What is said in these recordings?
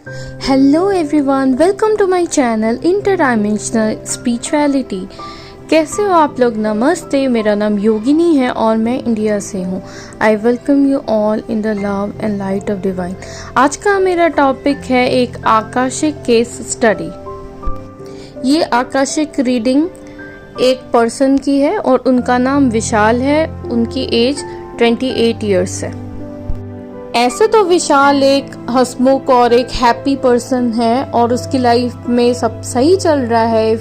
Hello everyone, welcome to my channel interdimensional spirituality. कैसे हो आप लोग? नमस्ते, मेरा नाम योगिनी है और मैं इंडिया से हूँ। I welcome you all in the love and light of divine. आज का मेरा टॉपिक है एक आकाशिक केस स्टडी। ये आकाशिक रीडिंग एक पर्सन की है और उनका नाम विशाल है। उनकी एज 28 ईयर्स है। ऐसे तो विशाल एक हंसमुख और एक हैप्पी पर्सन है और उसकी लाइफ में सब सही चल रहा है।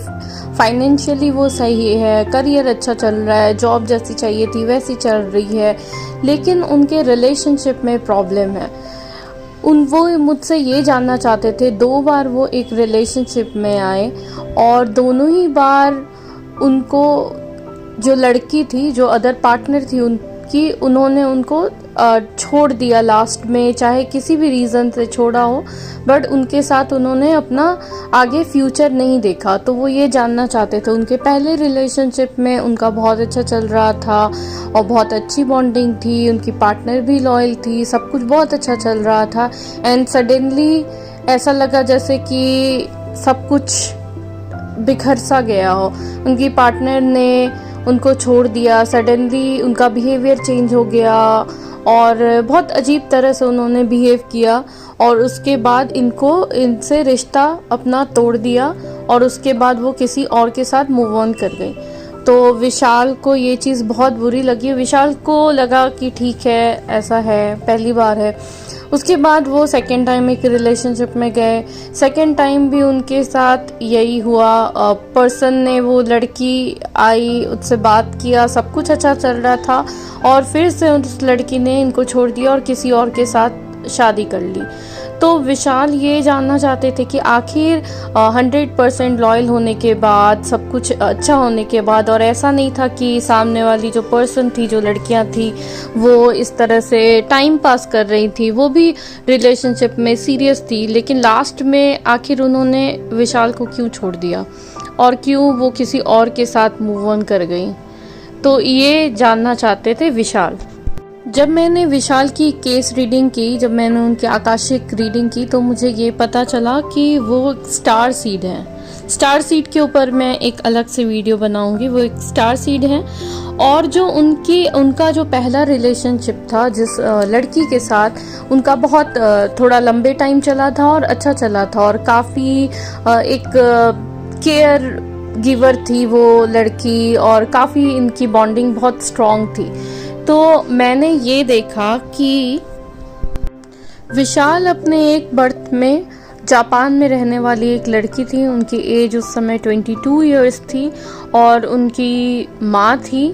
फाइनेंशियली वो सही है, करियर अच्छा चल रहा है, जॉब जैसी चाहिए थी वैसी चल रही है, लेकिन उनके रिलेशनशिप में प्रॉब्लम है। वो मुझसे ये जानना चाहते थे। 2 बार वो एक रिलेशनशिप में आए और दोनों ही बार उनको जो लड़की थी, जो अदर पार्टनर थी उनकी, उन्होंने उनको छोड़ दिया लास्ट में, चाहे किसी भी रीज़न से छोड़ा हो, बट उनके साथ उन्होंने अपना आगे फ्यूचर नहीं देखा। तो वो ये जानना चाहते थे। उनके पहले रिलेशनशिप में उनका बहुत अच्छा चल रहा था और बहुत अच्छी बॉन्डिंग थी, उनकी पार्टनर भी लॉयल थी, सब कुछ बहुत अच्छा चल रहा था। एंड सडनली ऐसा लगा जैसे कि सब कुछ बिखर सा गया हो। उनकी पार्टनर ने उनको छोड़ दिया, सडनली उनका बिहेवियर चेंज हो गया और बहुत अजीब तरह से उन्होंने बिहेव किया और उसके बाद इनसे रिश्ता अपना तोड़ दिया और उसके बाद वो किसी और के साथ मूव ऑन कर गई। तो विशाल को ये चीज़ बहुत बुरी लगी। विशाल को लगा कि ठीक है, ऐसा है, पहली बार है। उसके बाद वो सेकेंड टाइम एक रिलेशनशिप में गए। सेकेंड टाइम भी उनके साथ यही हुआ। पर्सन ने, वो लड़की आई, उससे बात किया, सब कुछ अच्छा चल रहा था और फिर से उस लड़की ने इनको छोड़ दिया और किसी और के साथ शादी कर ली। तो विशाल ये जानना चाहते थे कि आखिर 100% लॉयल होने के बाद, सब कुछ अच्छा होने के बाद, और ऐसा नहीं था कि सामने वाली जो पर्सन थी, जो लड़कियां थी, वो इस तरह से टाइम पास कर रही थी, वो भी रिलेशनशिप में सीरियस थी, लेकिन लास्ट में आखिर उन्होंने विशाल को क्यों छोड़ दिया और क्यों वो किसी और के साथ मूव ऑन कर गई। तो ये जानना चाहते थे विशाल। जब मैंने विशाल की केस रीडिंग की, जब मैंने उनकी आकाशिक रीडिंग की, तो मुझे ये पता चला कि वो स्टार सीड है। स्टार सीड के ऊपर मैं एक अलग से वीडियो बनाऊंगी। वो एक स्टार सीड है और जो उनका जो पहला रिलेशनशिप था जिस लड़की के साथ, उनका बहुत थोड़ा लंबे टाइम चला था और अच्छा चला था और काफ़ी एक केयर गिवर थी वो लड़की और काफ़ी इनकी बॉन्डिंग बहुत स्ट्रॉन्ग थी। तो मैंने ये देखा कि विशाल अपने एक बर्थ में जापान में रहने वाली एक लड़की थी। उनकी एज उस समय 22 इयर्स थी और उनकी माँ थी।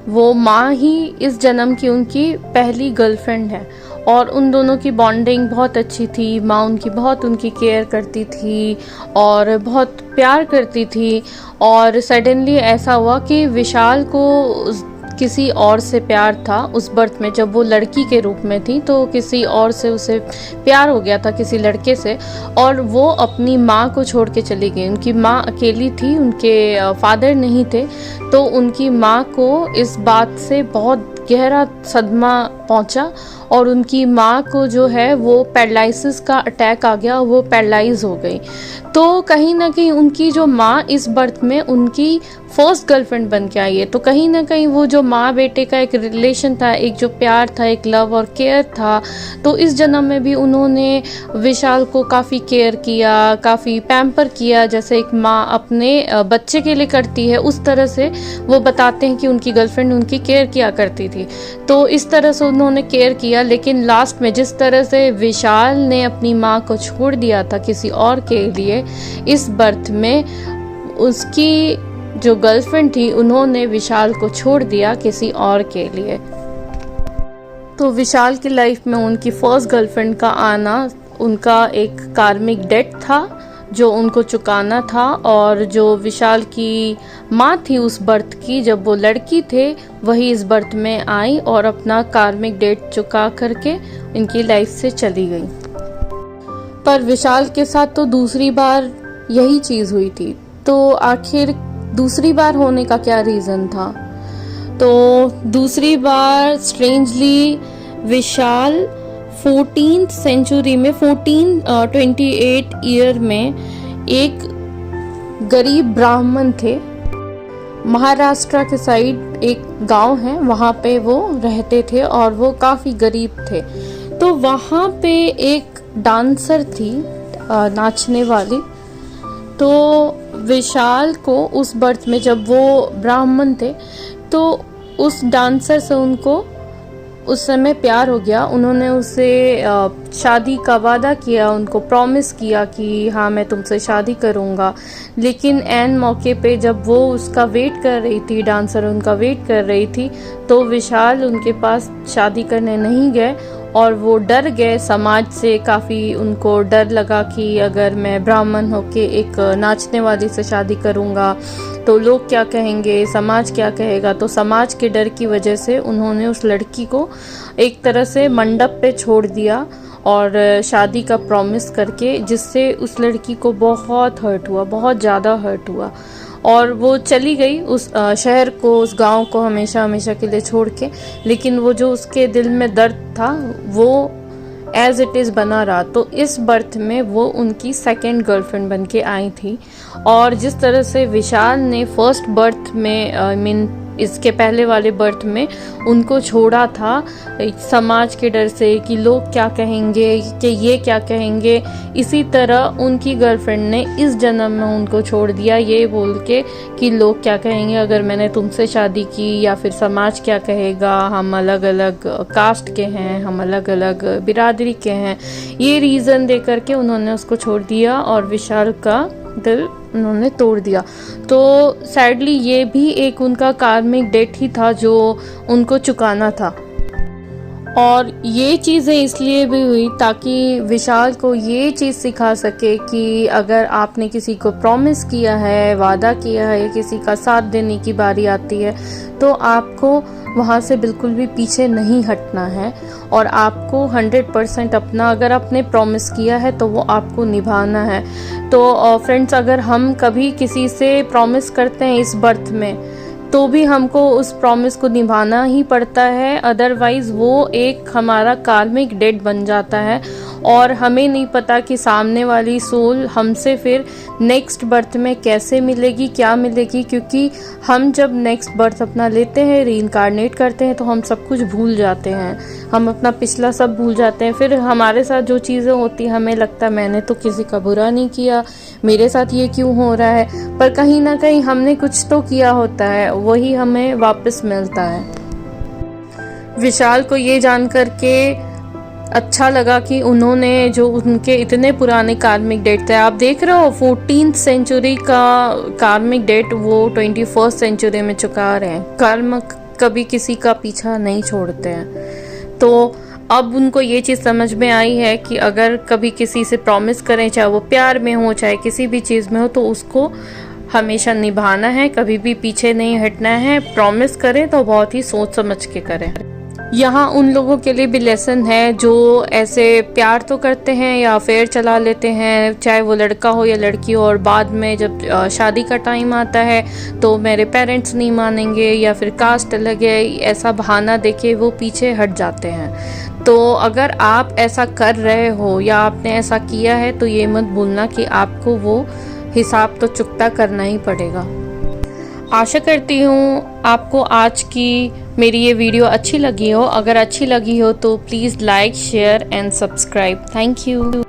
वो माँ ही इस जन्म की उनकी पहली गर्लफ्रेंड है और उन दोनों की बॉन्डिंग बहुत अच्छी थी। माँ उनकी बहुत उनकी केयर करती थी और बहुत प्यार करती थी। और सडनली ऐसा हुआ कि विशाल को किसी और से प्यार था उस बर्थ में। जब वो लड़की के रूप में थी तो किसी और से उसे प्यार हो गया था, किसी लड़के से, और वो अपनी माँ को छोड़ के चली गई। उनकी माँ अकेली थी, उनके फादर नहीं थे। तो उनकी माँ को इस बात से बहुत गहरा सदमा पहुंचा और उनकी माँ को जो है वो पैरालिसिस का अटैक आ गया, वो पैरालाइज हो गई। तो कहीं ना कहीं उनकी जो माँ इस बर्थ में उनकी फर्स्ट गर्लफ्रेंड बन के आई है। तो कहीं ना कहीं वो जो माँ बेटे का एक रिलेशन था, एक जो प्यार था, एक लव और केयर था, तो इस जन्म में भी उन्होंने विशाल को काफ़ी केयर किया, काफ़ी पैम्पर किया, जैसे एक माँ अपने बच्चे के लिए करती है, उस तरह से वो बताते हैं कि उनकी गर्लफ्रेंड उनकी केयर किया करती थी। तो इस तरह से उन्होंने केयर किया, लेकिन लास्ट में जिस तरह से विशाल ने अपनी माँ को छोड़ दिया था किसी और के लिए, इस बर्थ में उसकी जो गर्लफ्रेंड थी, उन्होंने विशाल को छोड़ दिया किसी और के लिए। तो विशाल की लाइफ में उनकी फर्स्ट गर्लफ्रेंड का आना उनका एक कार्मिक डेट था जो उनको चुकाना था। और जो विशाल की माँ थी उस बर्थ की, जब वो लड़की थे, वही इस बर्थ में आई और अपना कार्मिक डेट चुका करके इनकी लाइफ से चली गई। पर विशाल के साथ तो दूसरी बार यही चीज़ हुई थी। तो आखिर दूसरी बार होने का क्या रीज़न था? तो दूसरी बार स्ट्रेंजली विशाल 14th सेंचुरी में 1428 ईयर में एक गरीब ब्राह्मण थे। महाराष्ट्र के साइड एक गांव है, वहाँ पे वो रहते थे और वो काफ़ी गरीब थे। तो वहाँ पे एक डांसर थी, नाचने वाली। तो विशाल को उस बर्थ में, जब वो ब्राह्मण थे, तो उस डांसर से उनको उस समय प्यार हो गया। उन्होंने उससे शादी का वादा किया, उनको प्रॉमिस किया कि हाँ मैं तुमसे शादी करूँगा। लेकिन एन मौके पे जब वो उसका वेट कर रही थी, डांसर उनका वेट कर रही थी, तो विशाल उनके पास शादी करने नहीं गए और वो डर गए। समाज से काफ़ी उनको डर लगा कि अगर मैं ब्राह्मण होके एक नाचने वाली से शादी करूँगा तो लोग क्या कहेंगे, समाज क्या कहेगा। तो समाज के डर की वजह से उन्होंने उस लड़की को एक तरह से मंडप पे छोड़ दिया और शादी का प्रॉमिस करके, जिससे उस लड़की को बहुत हर्ट हुआ, बहुत ज़्यादा हर्ट हुआ। और वो चली गई उस शहर को, उस गांव को हमेशा हमेशा के लिए छोड़ के। लेकिन वो जो उसके दिल में दर्द था वो एज इट इज़ बना रहा। तो इस बर्थ में वो उनकी सेकंड गर्लफ्रेंड बन के आई थी। और जिस तरह से विशाल ने फर्स्ट बर्थ में इसके पहले वाले बर्थ में उनको छोड़ा था समाज के डर से कि लोग क्या कहेंगे, कि ये क्या कहेंगे, इसी तरह उनकी गर्लफ्रेंड ने इस जन्म में उनको छोड़ दिया ये बोल के कि लोग क्या कहेंगे अगर मैंने तुमसे शादी की, या फिर समाज क्या कहेगा, हम अलग अलग कास्ट के हैं, हम अलग अलग बिरादरी के हैं। ये रीज़न दे करके उन्होंने उसको छोड़ दिया और विशाल का दिल उन्होंने तोड़ दिया। तो सैडली ये भी एक उनका कार्मिक डेट ही था जो उनको चुकाना था। और ये चीज़ें इसलिए भी हुई ताकि विशाल को ये चीज़ सिखा सके कि अगर आपने किसी को प्रॉमिस किया है, वादा किया है, किसी का साथ देने की बारी आती है, तो आपको वहाँ से बिल्कुल भी पीछे नहीं हटना है और आपको 100% अपना, अगर आपने प्रॉमिस किया है तो वो आपको निभाना है। तो फ्रेंड्स, अगर हम कभी किसी से प्रॉमिस करते हैं इस बर्थ में, तो भी हमको उस प्रॉमिस को निभाना ही पड़ता है, अदरवाइज वो एक हमारा कार्मिक डेट बन जाता है और हमें नहीं पता कि सामने वाली सोल हमसे फिर नेक्स्ट बर्थ में कैसे मिलेगी, क्या मिलेगी। क्योंकि हम जब नेक्स्ट बर्थ अपना लेते हैं, रीइंकार्नेट करते हैं, तो हम सब कुछ भूल जाते हैं, हम अपना पिछला सब भूल जाते हैं। फिर हमारे साथ जो चीज़ें होती हैं हमें लगता है मैंने तो किसी का बुरा नहीं किया, मेरे साथ ये क्यों हो रहा है, पर कहीं ना कहीं हमने कुछ तो किया होता है, वही हमें वापस मिलता है। विशाल को ये जानकर के अच्छा लगा कि उन्होंने जो उनके इतने पुराने कार्मिक डेट थे, आप देख रहे हो 14th सेंचुरी का कार्मिक डेट वो 21st सेंचुरी में चुका रहे हैं। कर्म कभी किसी का पीछा नहीं छोड़ते हैं। तो अब उनको ये चीज़ समझ में आई है कि अगर कभी किसी से प्रॉमिस करें, चाहे वो प्यार में हो, चाहे किसी भी चीज़ में हो, तो उसको हमेशा निभाना है, कभी भी पीछे नहीं हटना है। प्रॉमिस करें तो बहुत ही सोच समझ के करें। यहाँ उन लोगों के लिए भी लेसन है जो ऐसे प्यार तो करते हैं या अफेयर चला लेते हैं, चाहे वो लड़का हो या लड़की हो, और बाद में जब शादी का टाइम आता है तो मेरे पेरेंट्स नहीं मानेंगे या फिर कास्ट अलग है, ऐसा बहाना देके वो पीछे हट जाते हैं। तो अगर आप ऐसा कर रहे हो या आपने ऐसा किया है तो ये मत भूलना कि आपको वो हिसाब तो चुकता करना ही पड़ेगा। आशा करती हूँ आपको आज की मेरी ये वीडियो अच्छी लगी हो। अगर अच्छी लगी हो तो please like, share and subscribe. Thank you.